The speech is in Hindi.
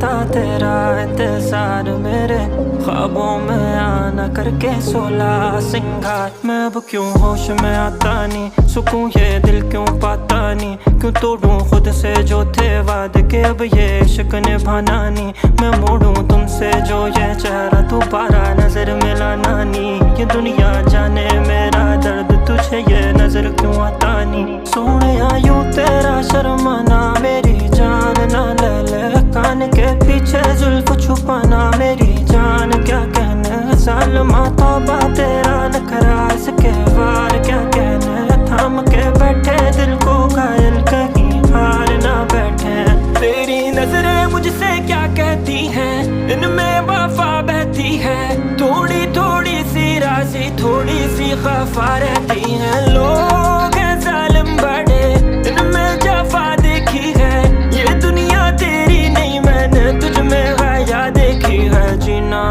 था तेरा इंतजार, मेरे ख्वाबों में आना करके 16 सिंगार। मैं अब क्यों होश में आता नहीं, सुकून ये दिल क्यों पाता नहीं, क्यों तोड़ूं खुद से जो थे वादे के अब ये इश्क निभाना नहीं। मैं मोड़ूं तुमसे जो ये चेहरा दोबारा नजर मिलाना नहीं। ये दुनिया जाने मेरा दर्द तुझे ये नजर क्यों आता नहीं। सोनिया यूं तेरा शर्माना मेरी जान ना ले ले, कान के पीछे जुल्फ छुपाना मेरी जान क्या कहने। सालमा तौबा तेरा नखरा इसके वार क्या कहने, थाम के बैठे दिल को घायल कहीं हार ना बैठे। तेरी नजरें मुझसे क्या कहती हैं, इनमें वफा बहती है, थोड़ी थोड़ी सी राज़ी थोड़ी सी खफा रहती हैं। लोग हैं जालिम बड़े, इनमें जफा देखी है, ये दुनिया तेरी नहीं मैंने तुझ में गाया देखी है। जीना